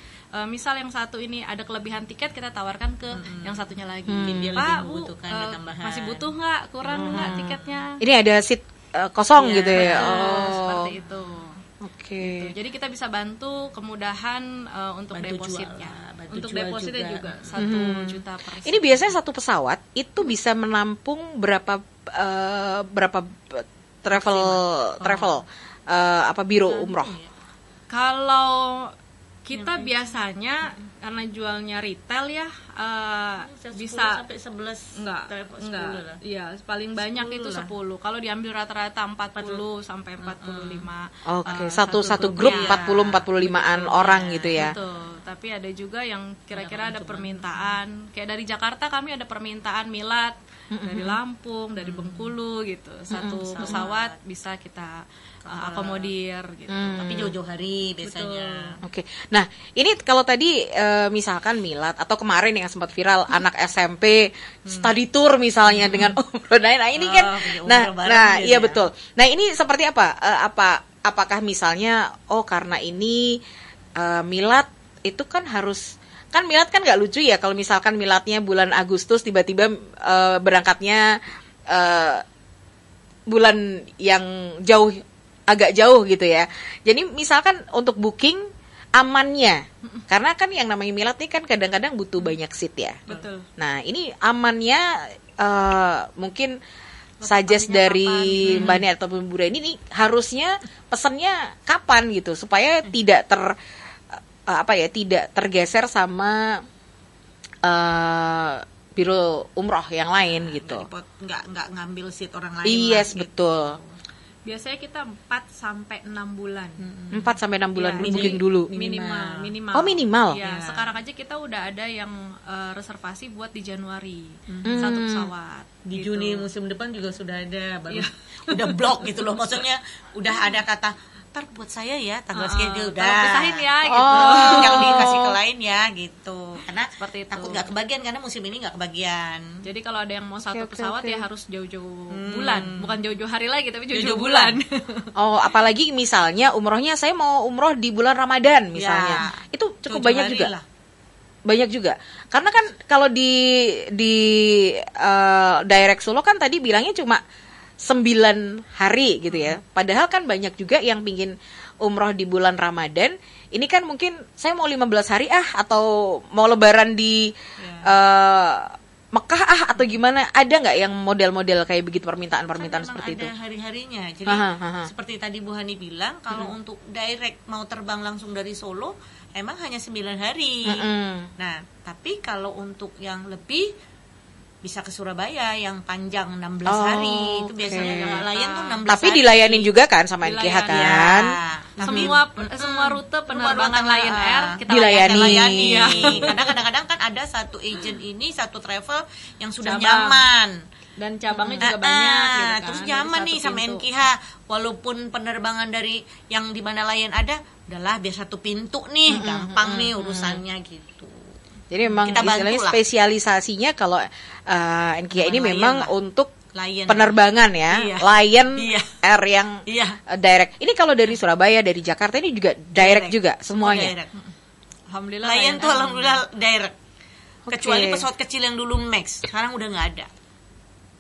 misal yang satu ini ada kelebihan tiket, kita tawarkan ke yang satunya lagi. Dia Pak, lebih membutuhkan tambahan. masih butuh nggak? Kurang nggak tiketnya? Ini ada seat kosong gitu ya. Seperti itu. Oke. Gitu. Jadi kita bisa bantu kemudahan untuk Bantu depositnya. jual, Untuk jual depositnya juga 1 juta per Ini biasanya satu pesawat itu bisa menampung berapa travel biro umroh? Kalau kita biasanya karena jualnya retail ya bisa 10 sampai 11 enggak lah. iya paling banyak 10 itu lah. 10. Kalau diambil rata-rata 40 sampai 45. Oke, satu grup grupnya. 40-45an orang gitu ya. Betul. Tapi ada juga yang kira-kira ada permintaan. Kayak dari Jakarta kami ada permintaan milad dari Lampung, dari Bengkulu gitu. Satu pesawat bisa kita akomodir gitu. Tapi jauh-jauh hari biasanya. Oke. Nah, ini kalau tadi misalkan milad atau kemarin yang sempat viral anak SMP study tour misalnya dengan umroh. Nah, ini kan iya betul. Nah, ini seperti apa? Apakah misalnya karena ini milad itu kan harus, kan milad kan nggak lucu ya kalau misalkan miladnya bulan Agustus tiba-tiba berangkatnya bulan yang agak jauh gitu ya. Jadi misalkan untuk booking amannya, karena kan yang namanya milad ini kan kadang-kadang butuh banyak seat ya. Betul. Nah, ini amannya mungkin suggest dari Mbak Nia ataupun Bu Reni ini harusnya pesannya kapan gitu supaya tidak tidak tergeser sama biro umroh yang lain gitu. Nggak ngambil seat orang lain. Yes, gitu. betul. Biasanya kita 4 sampai 6 bulan. 4 sampai 6 bulan dulu booking dulu. Minimal. Oh, minimal. Ya, sekarang aja kita udah ada yang reservasi buat di Januari. Satu pesawat. Di gitu. Juni musim depan juga sudah ada, baru udah blok gitu loh. Maksudnya udah ada kata ntar buat saya ya tanggal segitu udah. Pisahin ya gitu. Yang dikasih ke lain ya gitu. Karena Seperti itu. takut nggak kebagian karena musim ini nggak kebagian. Jadi kalau ada yang mau satu Oke, pesawat oke. ya harus jauh-jauh bulan, bukan jauh-jauh hari lagi tapi jauh-jauh bulan. Oh, apalagi misalnya umrohnya saya mau umroh di bulan Ramadan misalnya. Ya, Itu cukup jauh-jauh banyak hari juga. lah. Banyak juga. Karena kan kalau di Direct Solo kan tadi bilangnya cuma 9 hari gitu ya. Padahal kan banyak juga yang pingin umroh di bulan Ramadan. Ini kan mungkin saya mau 15 hari atau mau lebaran di Mekah atau gimana. Ada nggak yang model-model kayak begitu permintaan-permintaan Kan seperti itu? ada hari-harinya. Jadi seperti tadi Bu Hani bilang kalau untuk direct mau terbang langsung dari Solo emang hanya 9 hari. Nah, tapi kalau untuk yang lebih bisa ke Surabaya yang panjang 16 hari. Itu biasanya oke. yang layan tuh 16 Tapi hari. dilayanin juga kan sama NKH Dilayani. kan? Semua rute penerbangan Lion Air kita Dilayani. layani. Ya. Karena kadang-kadang kan ada satu agent ini, satu travel yang sudah Cabang. nyaman. Dan cabangnya juga banyak gitu kan. Terus Dari nyaman satu nih sama pintu. NKH. Walaupun penerbangan dari yang di mana Lion ada, udahlah biar satu pintu nih, gampang nih urusannya gitu. Jadi memang Kita bantu istilahnya lah. spesialisasinya kalau NKH ini Lion memang lah. untuk Lion. penerbangan ya, Iya. Lion Iya. Air yang Iya. direct. Ini kalau dari Surabaya, dari Jakarta ini juga direct juga semuanya. Direct. Alhamdulillah Lion tuh Air. alhamdulillah direct. Oke. Kecuali pesawat kecil yang dulu Max, sekarang udah nggak ada.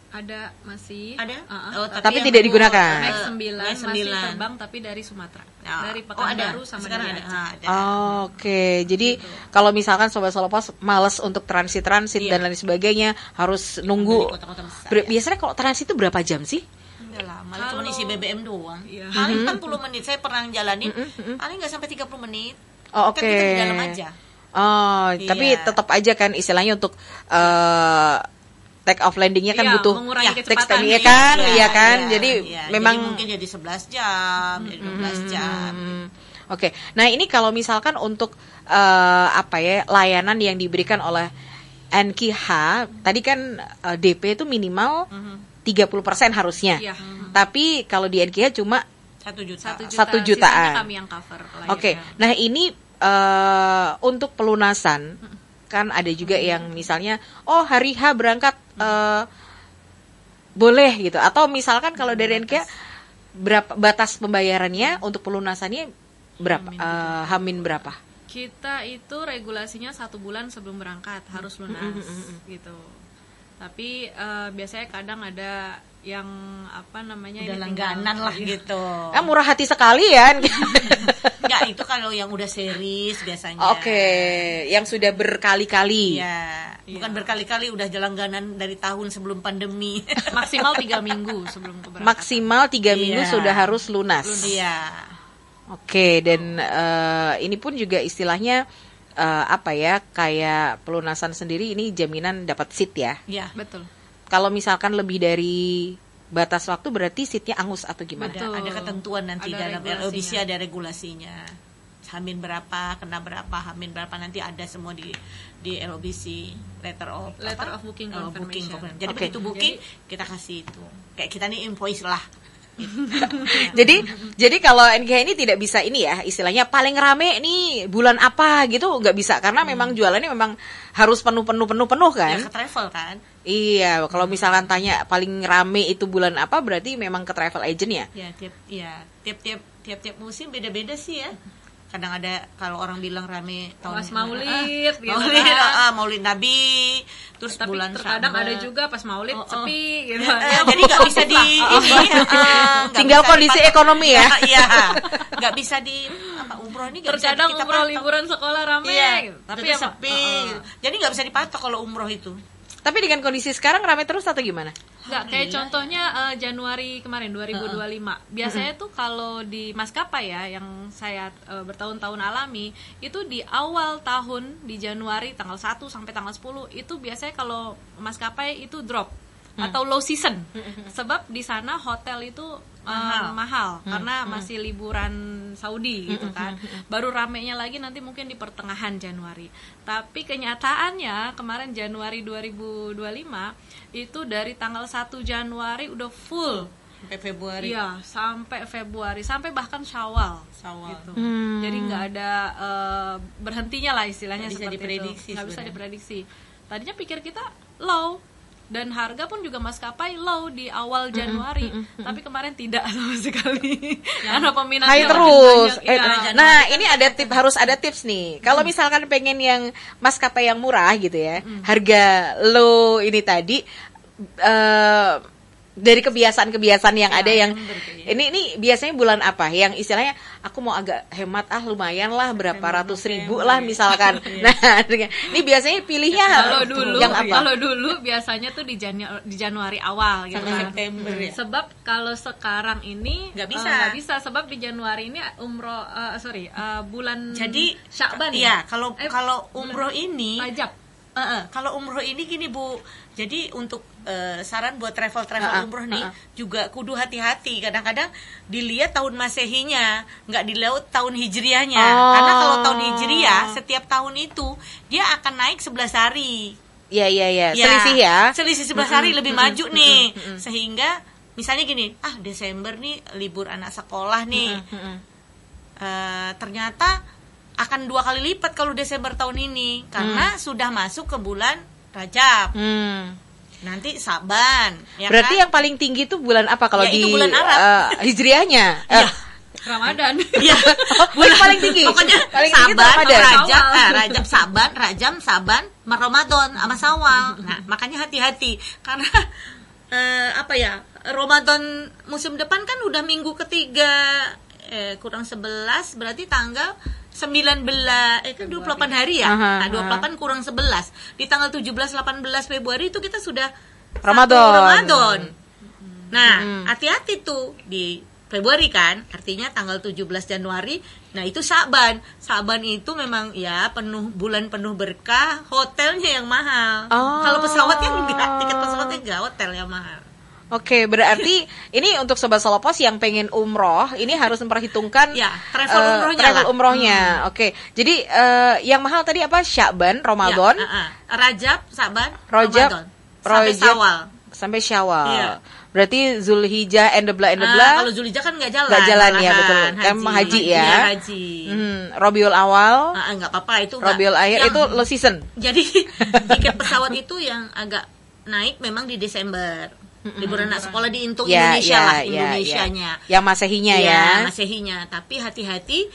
Ada masih. Ada? Oh, Tapi yang tidak dulu, digunakan. Max Max 9 masih 9. terbang tapi dari Sumatera. Ya. Dari ada. Pekanbaru sama Sekarang dari ada. Aceh. Ada. Oke, jadi kalau misalkan Sobat Solopos males untuk transit Iya. dan lain sebagainya, harus Dari nunggu. kota-kota besar. Biasanya kalau transit itu berapa jam sih? Enggak lah, malah cuma isi BBM doang. Iya. Paling 40 menit. Saya pernah jalanin, paling nggak sampai 30 menit. Oh, Kan oke. kita di dalam aja. Oh, Iya. tapi tetap aja kan istilahnya untuk take off landingnya kan Iya, butuh mengurangi take kecepatan. time kan, iya kan. iya, Jadi iya. memang Jadi mungkin jadi 11 jam, jadi 12 jam. Oke. Nah, ini kalau misalkan untuk layanan yang diberikan oleh NKH, tadi kan DP itu minimal 30% harusnya. Iya. Tapi kalau di NKH cuma 1 juta. 1 jutaan. Sisanya kami yang cover. Oke. Nah, ini untuk pelunasan kan ada juga yang misalnya hari H berangkat boleh gitu, atau misalkan kalau dari NKH berapa batas pembayarannya untuk pelunasannya berapa, Hamin berapa? Kita itu regulasinya 1 bulan sebelum berangkat harus lunas gitu. Tapi biasanya kadang ada yang Udah ini langganan tinggal- lah gitu. Murah hati sekali ya. Enggak, itu kalau yang udah series biasanya. Oke, yang sudah berkali-kali. Iya, bukan berkali-kali, udah langganan dari tahun sebelum pandemi. Maksimal 3 minggu sebelum keberangkatan. Maksimal 3 minggu Iya. sudah harus lunas. Iya. Oke, dan ini pun juga istilahnya kayak pelunasan sendiri ini jaminan dapat seat ya. Iya. Betul. Kalau misalkan lebih dari batas waktu berarti seatnya angus atau gimana? Betul. Ada ketentuan nanti Ada dalam regulasinya. LOBC ada regulasinya. Hamin berapa, kena berapa, Hamin berapa, nanti ada semua di LOBC, letter of booking booking. confirmation. Jadi begitu booking kita kasih itu. Kayak kita nih invoice lah. Jadi kalau NGH ini tidak bisa ini ya, istilahnya paling rame nih bulan apa gitu nggak bisa, karena memang jualannya memang harus penuh kan? Ya ke travel kan. Iya, kalau misalkan tanya paling rame itu bulan apa, berarti memang ke travel agent ya? Tiap musim beda-beda sih ya. Kadang ada, kalau orang bilang rame tahun pas Maulid, gitu Maulid Nabi, terus tapi bulan terkadang Syawal. ada juga pas Maulid sepi gitu. Jadi nggak bisa tinggal kondisi ekonomi ya. Iya, nggak bisa umroh ini nggak bisa terkadang kita umroh patok. liburan sekolah rame, Iya, gitu. tapi Tapi sepi. Jadi nggak bisa dipatok kalau umroh itu. Tapi dengan kondisi sekarang rame terus atau gimana? nggak kayak contohnya Januari kemarin 2025. Biasanya tuh kalau di maskapai ya, yang saya bertahun-tahun alami, itu di awal tahun di Januari tanggal 1 sampai tanggal 10 itu biasanya kalau maskapai itu drop atau low season. Sebab di sana hotel itu mahal karena masih liburan Saudi gitu kan. Baru ramenya lagi nanti mungkin di pertengahan Januari. Tapi kenyataannya kemarin Januari 2025 itu dari tanggal 1 Januari udah full Sampai Februari. Iya, sampai Februari, sampai bahkan Syawal. Gitu. Jadi nggak ada berhentinya lah istilahnya, Nggak bisa seperti diprediksi itu. Nggak bisa sebenarnya. diprediksi. Tadinya pikir kita low, dan harga pun juga maskapai low di awal Januari, tapi kemarin tidak sama sekali. Karena peminatnya Hai makin terus. banyak, iya. Nah, ini ada harus ada tips nih. Kalau misalkan pengen yang maskapai yang murah gitu ya, harga low ini tadi, dari kebiasaan-kebiasaan yang ada yang ini biasanya bulan apa yang istilahnya aku mau agak hemat, lumayan lah berapa ratus ribu lah misalkan. Nah, ini biasanya pilihnya kalau dulu biasanya tuh di Januari awal gitu kan. September ya. Sebab kalau sekarang ini Nggak bisa. nggak bisa, sebab di Januari ini umroh bulan Jadi Sya'ban iya, ya. kalau umroh ini Rajab. Kalau umroh ini gini Bu, jadi untuk saran buat travel umroh nih juga kudu hati-hati. Kadang-kadang dilihat tahun masehinya, nggak dilihat tahun hijriahnya. Karena kalau tahun hijriah setiap tahun itu dia akan naik 11 hari. Iya. Selisih ya. Selisih 11 hari lebih maju nih. Sehingga misalnya gini, Desember nih libur anak sekolah nih. Ternyata akan 2 kali lipat kalau Desember tahun ini karena sudah masuk ke bulan Rajab. Nanti Saban, ya berarti kan? yang paling tinggi itu bulan apa kalau di itu bulan Arab. Hijriahnya? Ramadan. Iya. Bulan paling tinggi. Pokoknya paling tinggi Saban, Ramadan. Rajab, Saban, Ramadan sama Syawal. Nah, makanya hati-hati karena Ramadan musim depan kan udah minggu ketiga kurang 11 berarti tanggal 19 kan 28 hari ya. Nah, 28 kurang 11. Di tanggal 17 18 Februari itu kita sudah Ramadan. Nah, hati-hati tuh di Februari kan, artinya tanggal 17 Januari. Nah, itu Sya'ban. Sya'ban itu memang ya bulan penuh berkah, hotelnya yang mahal. Kalau pesawatnya enggak, tiket pesawatnya enggak, hotel yang mahal. Oke, berarti ini untuk sobat Solopos yang pengen umroh, ini harus memperhitungkan travel umrohnya. Oke, jadi yang mahal tadi apa? Sya'ban, Ramadan, Rajab, Sya'ban, Ramadan, sampai Syawal. Iya. Berarti Zulhijjah and the blah. Kalau Zulhijjah kan nggak jalan. Nggak jalan ya, betul. Kan haji ya. Iya, haji. Rabiul Awal. Nggak apa-apa itu. Rabiul Akhir itu low season. Jadi tiket pesawat itu yang agak naik memang di Desember. Liburan anak sekolah di Indonesianya. Yang masehinya ya. Masehinya. Tapi hati-hati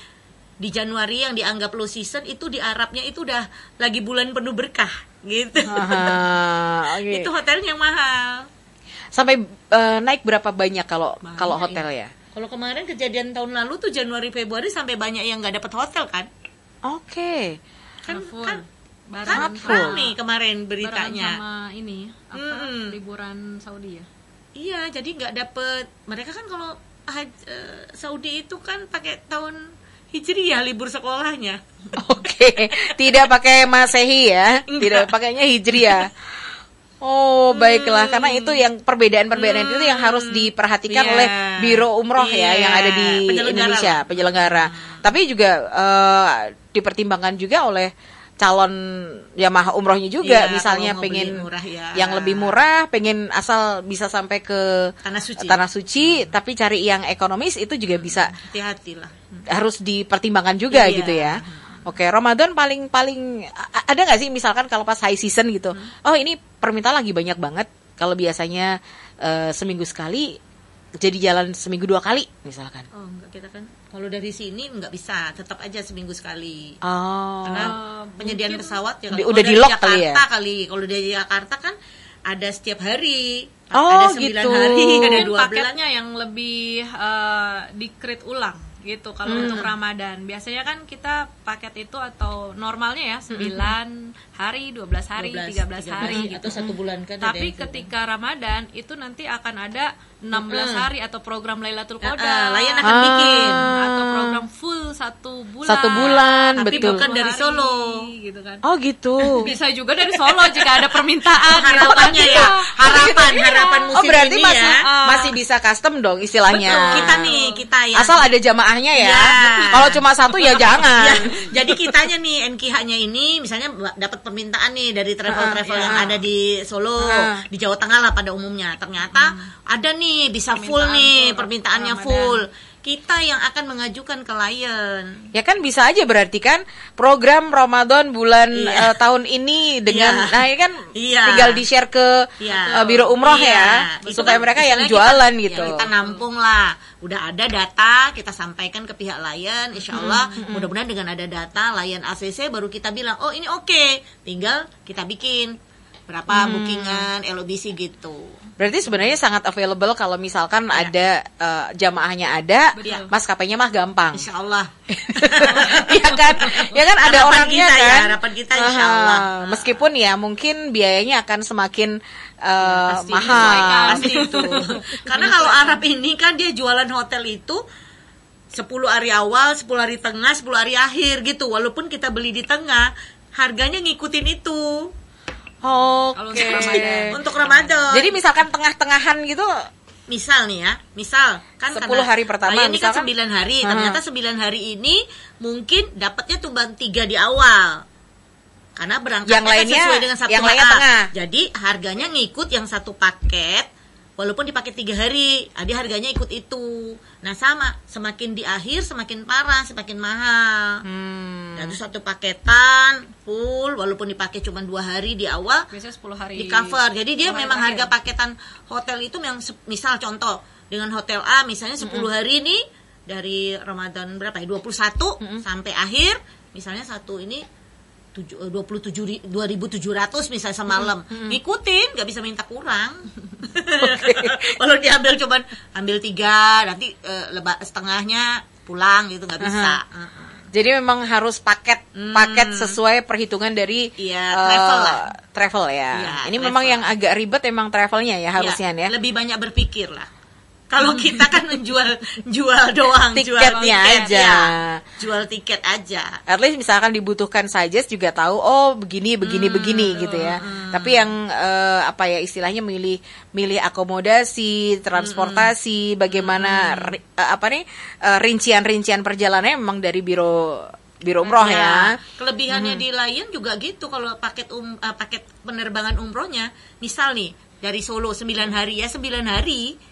di Januari yang dianggap low season itu di Arabnya itu udah lagi bulan penuh berkah gitu. Okay. Itu hotelnya yang mahal. Sampai naik berapa banyak kalau hotel ya? Kalau kemarin kejadian tahun lalu tuh Januari Februari sampai banyak yang nggak dapat hotel kan? Oke. Kan full nih kemarin beritanya. Sama ini liburan Saudi ya. Iya, jadi nggak dapet. Mereka kan kalau Saudi itu kan pakai tahun Hijriyah libur sekolahnya. Oke, tidak pakai Masehi ya, tidak pakainya Hijriyah. Oh, baiklah, karena itu yang perbedaan-perbedaan itu yang harus diperhatikan oleh Biro Umroh ya yang ada di Indonesia, penyelenggara. Tapi juga dipertimbangkan juga oleh calon jamaah umrohnya juga, misalnya pengen murah, yang lebih murah, pengen asal bisa sampai ke tanah suci, tapi cari yang ekonomis itu juga bisa. Hati-hati lah. Harus dipertimbangkan juga gitu ya. Oke, Ramadan paling ada nggak sih misalkan kalau pas high season gitu, oh ini permintaan lagi banyak banget. Kalau biasanya seminggu sekali, jadi jalan seminggu 2 kali misalkan. Oh enggak, kita kan kalau dari sini nggak bisa, tetap aja seminggu sekali. Oh. Karena penyediaan pesawat ya udah di lock kali ya. Kalau dari Jakarta kan ada setiap hari. Oh, ada 9 gitu. hari, ada 12. Paketnya yang lebih di-create ulang gitu kalau untuk Ramadan. Biasanya kan kita paket itu atau normalnya ya 9 hari, 12 hari, 13 hari atau 1 bulan kan. Tapi ketika Ramadan itu nanti akan ada 16 hari atau program Lailatul Qadar. Layan akan bikin atau program full 1 bulan. 1 bulan, tapi betul. bukan dari Solo gitu kan. Oh gitu. Bisa juga dari Solo jika ada permintaan. Harapannya gitu. ya, harapan musim berarti ini masih bisa custom dong istilahnya. Betul, kita ya. Asal ada jamaahnya ya. Ya. Kalau cuma satu ya jangan. Jadi kitanya nih NKH-nya ini misalnya dapat permintaan nih dari travel-travel yang ada di Solo, di Jawa Tengah lah pada umumnya. Ternyata ada nih bisa full nih, permintaannya full. Kita yang akan mengajukan ke Lion. Ya kan bisa aja berarti kan program Ramadan bulan tahun ini dengan nah ini kan tinggal di-share ke Biro Umroh ya supaya kan, mereka yang jualan gitu. Kita nampung lah. Udah ada data, kita sampaikan ke pihak Lion. Insya Allah mudah-mudahan dengan ada data Lion ACC baru kita bilang, oh ini oke. Tinggal kita bikin berapa bookingan, LOBC gitu. Berarti sebenarnya sangat available kalau misalkan ada jamaahnya ada, maskapainya mah gampang. Insya Allah. ya kan ada harapan orangnya kita, kan. Ya, harapan kita insya Allah. Meskipun ya mungkin biayanya akan semakin mahal. Pasti itu. Karena kalau Arab ini kan dia jualan hotel itu 10 hari awal, 10 hari tengah, 10 hari akhir gitu. Walaupun kita beli di tengah, harganya ngikutin itu. Oke. Untuk Ramadan. Jadi misalkan tengah-tengahan gitu, misal nih ya, kan 10 hari pertama ini kan 9 hari, ternyata 9 hari ini mungkin dapatnya tumbang 3 di awal. Karena berangkatnya yang lainnya, kan sesuai dengan satu yang lainnya tengah. Jadi harganya ngikut yang satu paket, walaupun dipakai 3 hari, dia harganya ikut itu. Nah sama, semakin di akhir semakin parah, semakin mahal. Jadi satu paketan full, walaupun dipakai cuma 2 hari di awal, biasanya 10 hari di cover. Jadi dia memang harga paketan hotel itu yang misal contoh dengan hotel A misalnya 10 hari nih dari Ramadan berapa ya 21 sampai akhir, misalnya satu ini 2.700 misalnya semalam, ngikutin, nggak bisa minta kurang. Kalau diambil cuman ambil 3, nanti setengahnya pulang gitu, nggak bisa. Jadi memang harus paket sesuai perhitungan dari travel ya. Ini travel. Memang yang agak ribet emang travelnya ya harusnya ya. Lebih banyak berpikir lah. Kalau kita kan menjual doang, tiketnya aja. Ya, jual tiket aja. At least misalkan dibutuhkan suggest juga tahu oh begini gitu ya. Tapi yang istilahnya milih akomodasi, transportasi, bagaimana rincian perjalanannya memang dari Biro Umroh ya. Kelebihannya di Lion juga gitu kalau paket penerbangan umrohnya, misal nih dari Solo 9 hari ya 9 hari.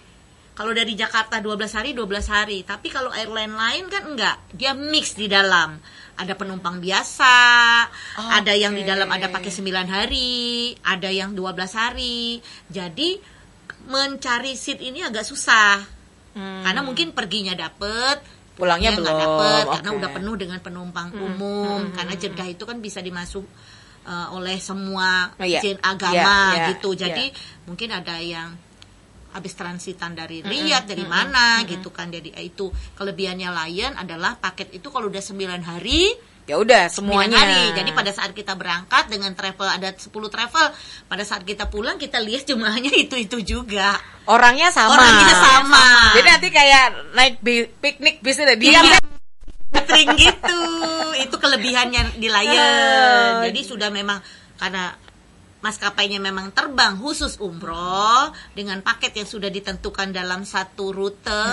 Kalau dari Jakarta 12 hari, tapi kalau airline lain kan enggak, dia mix di dalam. Ada penumpang biasa, ada yang di dalam ada pakai 9 hari, ada yang 12 hari. Jadi mencari seat ini agak susah. Karena mungkin perginya dapet, pulangnya belum dapet, karena udah penuh dengan penumpang umum. Karena Jeddah itu kan bisa dimasuk oleh semua agama gitu. Jadi mungkin ada yang habis transitan dari Riyadh, dari mana gitu kan. Jadi itu kelebihannya Lion adalah paket itu kalau udah 9 hari ya udah semuanya. Hari. Jadi pada saat kita berangkat dengan travel ada 10 travel, pada saat kita pulang kita lihat jumlahnya itu juga. Orangnya sama. Jadi nanti kayak naik piknik bis itu dia catering gitu. Itu kelebihannya di Lion. Jadi sudah memang karena maskapainya memang terbang khusus umroh dengan paket yang sudah ditentukan dalam satu rute,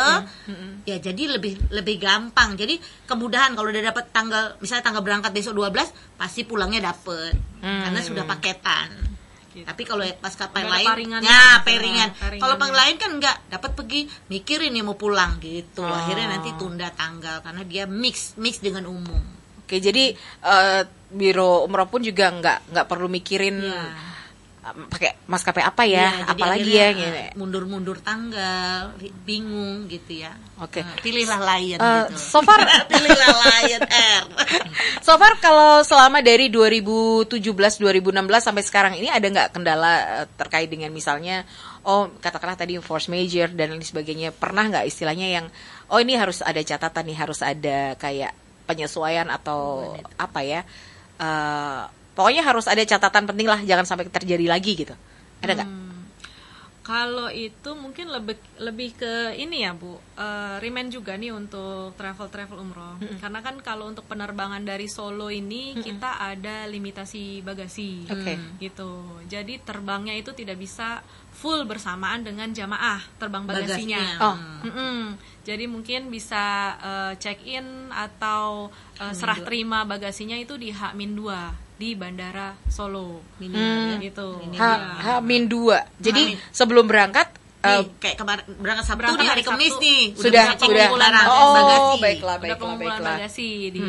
ya jadi lebih gampang. Jadi kemudahan kalau udah dapat misalnya tanggal berangkat besok 12, pasti pulangnya dapet karena sudah paketan. Gitu. Tapi kalau maskapai lain, pairingan. Kalau lain kan enggak, dapat pergi mikirin nih mau pulang gitu. Akhirnya nanti tunda tanggal karena dia mix dengan umum. Oke, jadi biro umroh pun juga nggak perlu mikirin pakai maskapai apa ya, apalagi ya gitu. Mundur-mundur tanggal, bingung gitu ya. Oke. Pilihlah Lion gitu. So far pilihlah Lion Air. So far kalau selama dari 2017 2016 sampai sekarang ini ada nggak kendala terkait dengan misalnya katakanlah tadi force major dan lain sebagainya, pernah nggak istilahnya yang ini harus ada catatan nih, harus ada kayak penyesuaian atau apa ya? Pokoknya harus ada catatan penting lah, jangan sampai terjadi lagi gitu. Ada nggak? Kalau itu mungkin lebih ke ini ya Bu, remind juga nih untuk travel umroh. Karena kan kalau untuk penerbangan dari Solo ini kita ada limitasi bagasi, gitu. Jadi terbangnya itu tidak bisa full bersamaan dengan jamaah terbang bagasinya. Jadi mungkin bisa check in atau serah terima bagasinya itu di H-2 di Bandara Solo, gitu. H-2. Jadi sebelum berangkat kayak kemarin berangkat Sabtu di hari Kamis nih sudah bagasi. Baiklah. Pengumpulan bagasi di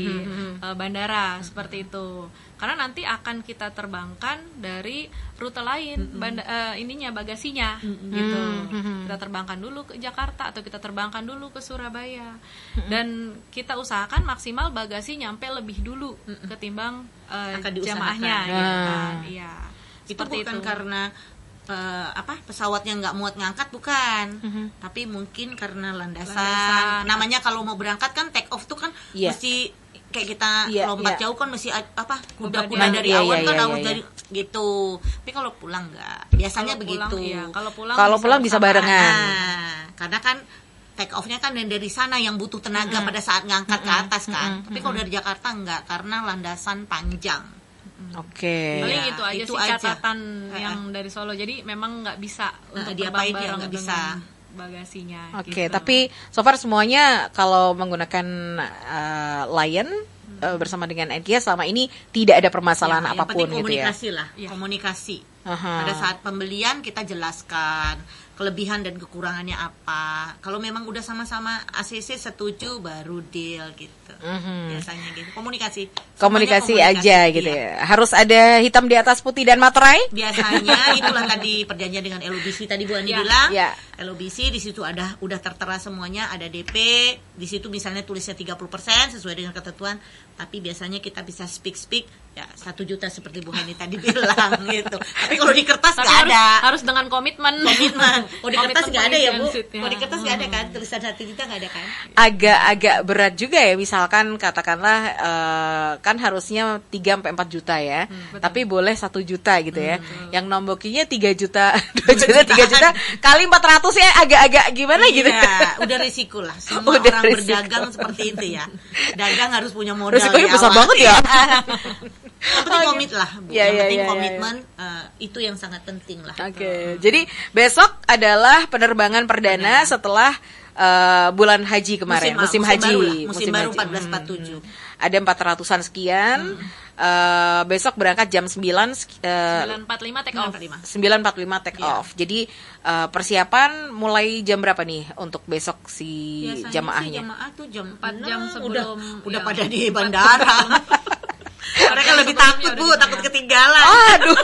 bandara seperti itu. Karena nanti akan kita terbangkan dari rute lain bagasinya gitu. Kita terbangkan dulu ke Jakarta atau kita terbangkan dulu ke Surabaya. Dan kita usahakan maksimal bagasi nyampe lebih dulu ketimbang jamaahnya gitu kan. Iya. Itu bukan karena pesawatnya nggak muat ngangkat, bukan, tapi mungkin karena landasan. Namanya kalau mau berangkat kan take off tuh kan mesti kayak kita lompat jauh kan mesti kuda-kuda dari awan kan harus jadi gitu. Tapi kalau pulang nggak, biasanya begitu. Kalau pulang bisa barengan. Karena kan take off-nya kan dari sana yang butuh tenaga pada saat ngangkat ke atas kan. Tapi kalau dari Jakarta nggak, karena landasan panjang. Paling itu aja sih catatan yang dari Solo. Jadi memang nggak bisa untuk terbang bareng nggak bisa bagasinya. Gitu. Tapi so far semuanya kalau menggunakan Lion bersama dengan NKIA selama ini tidak ada permasalahan apapun gitu ya. Komunikasi lah, komunikasi. Pada saat pembelian kita jelaskan kelebihan dan kekurangannya apa. Kalau memang udah sama-sama ACC setuju baru deal gitu. Biasanya gitu. Komunikasi aja gitu ya. Harus ada hitam di atas putih dan materai. Biasanya itulah tadi perjanjian dengan LOBC tadi Bu Ani bilang. LOBC di situ udah tertera semuanya, ada DP, di situ misalnya tulisnya 30% sesuai dengan ketentuan. Tapi biasanya kita bisa speak ya 1 juta seperti Bu Hani tadi bilang gitu. Tapi kalau di kertas nggak ada. Harus dengan komitmen. Kalau di kertas nggak ada ya Bu. Kalau di kertas nggak ada kan, tulisan 1 juta nggak ada kan. Agak berat juga ya, misalkan katakanlah kan harusnya 3-4 juta ya. Tapi boleh 1 juta gitu ya. Yang nombokinya 3 juta, 2 juta, 3 juta kali 400 ya agak-agak gimana gitu. Udah risiko lah. Semua orang berdagang seperti itu ya. Dagang harus punya modal. Risikonya besar banget ya. Yang penting komit lah Bu. Yang penting komitmen itu yang sangat penting lah. Jadi besok adalah penerbangan perdana setelah bulan haji kemarin, musim baru 1447. Ada 400-an sekian. Besok berangkat jam 9.45 take off. 9.45 take off. Jadi persiapan mulai jam berapa nih untuk besok biasanya jamaahnya? Jamaah tuh jam 4 jam sebelum udah pada di bandara. Mereka lebih takut Bu, takut ketinggalan. Aduh.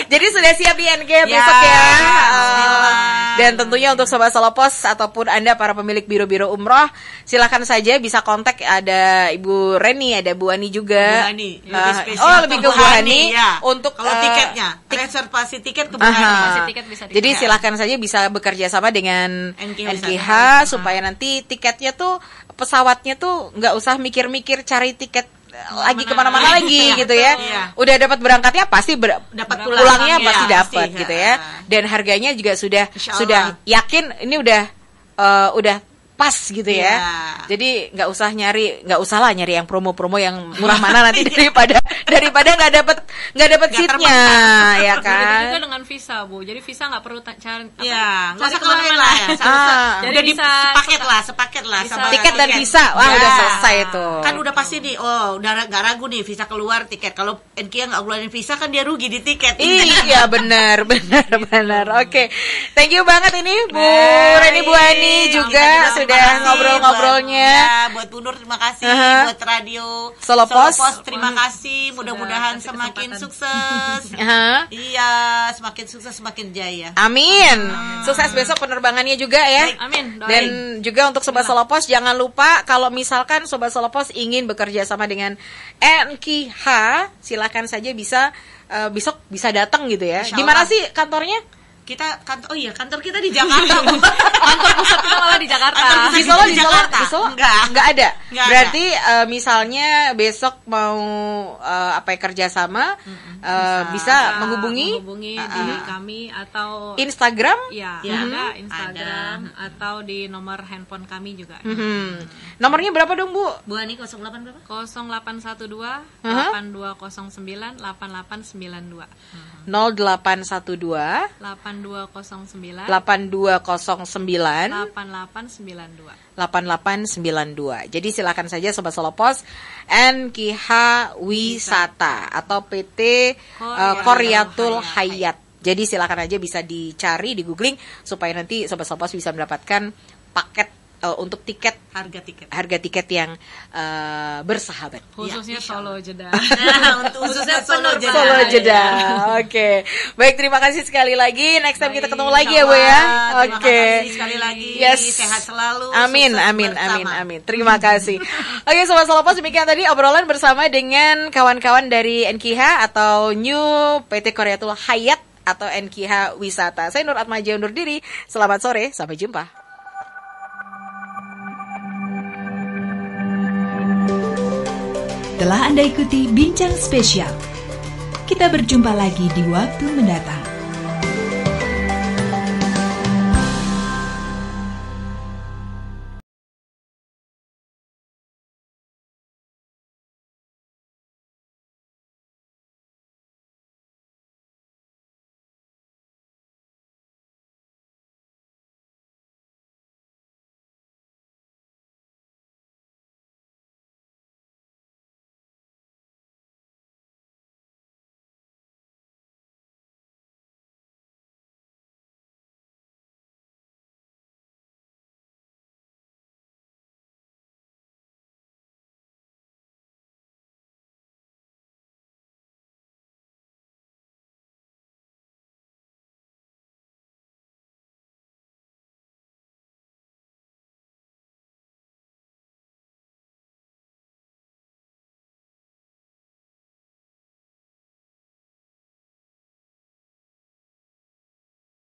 Jadi sudah siap di NK besok ya. Dan tentunya untuk Sobat Solopos ataupun Anda para pemilik biro-biro umroh, silakan saja bisa kontak, ada Ibu Reni, ada Bu Ani juga. Bu Ani, lebih ke Bu Ani ya. Untuk kalau tiketnya, reservasi tiket ke Bu Ani. Jadi silakan saja bisa bekerja sama dengan NKH supaya nanti tiketnya tuh, pesawatnya tuh nggak usah mikir-mikir cari tiket lagi kemana-mana lagi gitu ya. Udah dapat berangkatnya pasti dapat pulangnya pasti dapat gitu ya. Dan harganya juga sudah yakin ini udah pas gitu ya. Jadi nggak usah lah nyari yang promo-promo yang murah mana nanti daripada nggak dapet seatnya, ya kan. Juga dengan visa, Bu. Jadi visa nggak perlu cari. Ya, nggak usah kemana-mana ya. Jadi udah bisa sepaket lah sama tiket dan visa. Wah, udah selesai tuh. Kan udah pasti nih, udah nggak ragu nih visa keluar tiket. Kalau NKIA nggak keluarin visa kan dia rugi di tiket. Iya benar. Oke, thank you banget ini Bu Reni Bu Ani juga sudah ngobrol-ngobrolnya. Buat Bu Nur terima kasih, buat Radio Solo Pos terima kasih. Mudah-mudahan semakin sukses. Iya, semakin sukses semakin jaya. Amin. Sukses besok penerbangannya juga ya. Amin. Dan juga untuk Sobat Solo Pos jangan lupa kalau misalkan Sobat Solo Pos ingin bekerja sama dengan NKIH, silakan saja bisa besok bisa datang gitu ya. Di mana sih kantornya? Kantor kita di Jakarta. Kantor pusat kita malah di Jakarta. Di Solo nggak ada. Berarti misalnya besok mau kerja sama, bisa menghubungi di kami atau Instagram. Ada Instagram atau di nomor handphone kami juga. Nomornya berapa dong Bu? Bu Ani 08 berapa? 0812 8209 8892. 0812 8209 8209 8892. Jadi silakan saja Sobat Solo Pos NKIH Wisata atau PT Koryatul Hayat. Jadi silakan aja bisa dicari di googling supaya nanti Sobat Solo Pos bisa mendapatkan paket untuk harga tiket yang bersahabat. Khususnya Solo Jeddah. Khususnya Solo Jeddah. Oke. Baik, terima kasih sekali lagi. Next time kita ketemu lagi ya Bu ya. Terima kasih sekali lagi. Sehat selalu. Amin. Terima kasih. Oke, Sobat Solo Pos, demikian tadi obrolan bersama dengan kawan-kawan dari NKIH atau New PT Koryatul Hayat atau NKIH Wisata. Saya Nur Atmaja undur diri. Selamat sore, sampai jumpa. Telah Anda ikuti Bincang Spesial. Kita berjumpa lagi di waktu mendatang.